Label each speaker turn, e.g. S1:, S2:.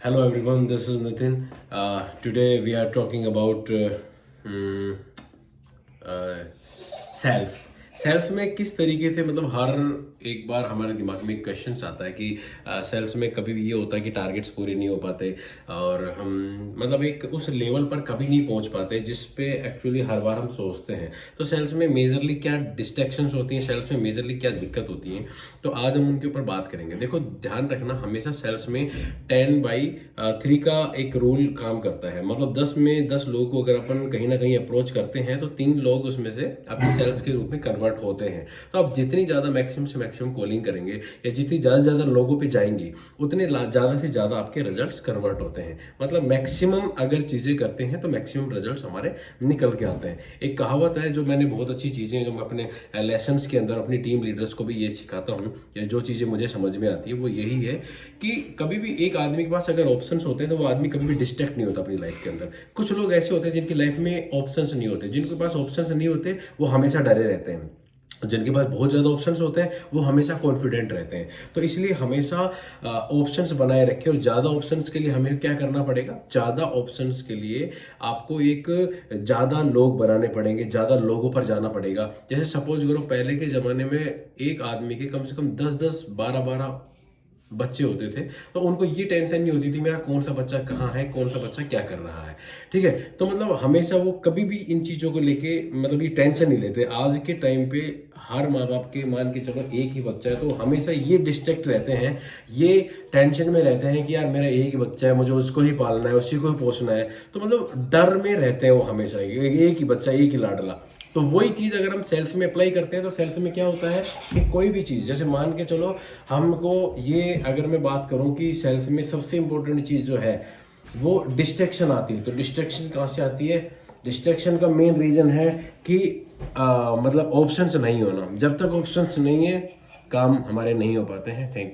S1: Hello everyone, this is Nitin. Today we are talking about self self में किस तरीके से मतलब हर एक बार हमारे दिमाग में एक क्वेश्चन आता है कि सेल्स में कभी भी ये होता है कि टारगेट्स पूरे नहीं हो पाते और हम मतलब एक उस लेवल पर कभी नहीं पहुंच पाते जिस पे एक्चुअली हर बार हम सोचते हैं। तो सेल्स में मेजरली क्या डिस्ट्रैक्शंस होती हैं, सेल्स में मेजरली क्या दिक्कत होती हैं, तो आज हम उनके ऊपर बात करेंगे। देखो, ध्यान रखना, हमेशा सेल्स में 10/3 का एक रूल काम करता है। मतलब 10 में 10 लोगों को अगर अपन कहीं ना कहीं अप्रोच करते हैं तो 3 लोग उसमें से आपके सेल्स के रूप में कन्वर्ट होते हैं। तो आप जितनी ज़्यादा मैक्सिमम से मैक्सिमम कॉलिंग करेंगे या जितनी ज़्यादा से ज़्यादा लोगों पे जाएंगे उतने ज़्यादा से ज़्यादा आपके रिजल्ट्स कन्वर्ट होते हैं। मतलब मैक्सिमम अगर चीज़ें करते हैं तो मैक्सिमम रिजल्ट्स हमारे निकल के आते हैं। एक कहावत है जो मैंने बहुत अच्छी चीज़ें जो मैं अपने लेसन्स के अंदर अपनी टीम लीडर्स को भी ये सिखाता हूँ, या जो चीज़ें मुझे समझ में आती है वो यही है कि कभी भी एक आदमी के पास अगर ऑप्शंस होते हैं तो वो आदमी कभी भी डिस्ट्रैक्ट नहीं होता अपनी लाइफ के अंदर। कुछ लोग ऐसे होते हैं जिनकी लाइफ में ऑप्शंस नहीं होते, जिनके पास ऑप्शंस नहीं होते वो हमेशा डरे रहते हैं। जिनके पास बहुत ज़्यादा ऑप्शंस होते हैं वो हमेशा कॉन्फिडेंट रहते हैं। तो इसलिए हमेशा ऑप्शंस बनाए रखें। और ज़्यादा ऑप्शंस के लिए हमें क्या करना पड़ेगा? ज़्यादा ऑप्शंस के लिए आपको एक ज़्यादा लोग बनाने पड़ेंगे, ज़्यादा लोगों पर जाना पड़ेगा। जैसे सपोज करो, पहले के ज़माने में एक आदमी के कम से कम 10-10, 12-12 बच्चे होते थे, तो उनको ये टेंशन नहीं होती थी मेरा कौन सा बच्चा कहाँ है, कौन सा बच्चा क्या कर रहा है। ठीक है, तो मतलब हमेशा वो कभी भी इन चीज़ों को लेके मतलब ये टेंशन नहीं लेते। आज के टाइम पे हर माँ बाप के मान के चलो एक ही बच्चा है तो हमेशा ये डिस्ट्रैक्ट रहते हैं, ये टेंशन में रहते हैं कि यार मेरा एक ही बच्चा है, मुझे उसको ही पालना है, उसी को ही पोसना है। तो मतलब डर में रहते हैं वो हमेशा, एक ही बच्चा, एक ही लाडला। तो वही चीज़ अगर हम सेल्स में अप्लाई करते हैं तो सेल्स में क्या होता है कि कोई भी चीज़, जैसे मान के चलो हमको ये, अगर मैं बात करूं कि सेल्स में सबसे इंपॉर्टेंट चीज़ जो है वो डिस्ट्रैक्शन आती है। तो डिस्ट्रैक्शन कहाँ से आती है? डिस्ट्रैक्शन का मेन रीज़न है कि मतलब ऑप्शंस नहीं होना। जब तक ऑप्शंस नहीं है काम हमारे नहीं हो पाते हैं। थैंक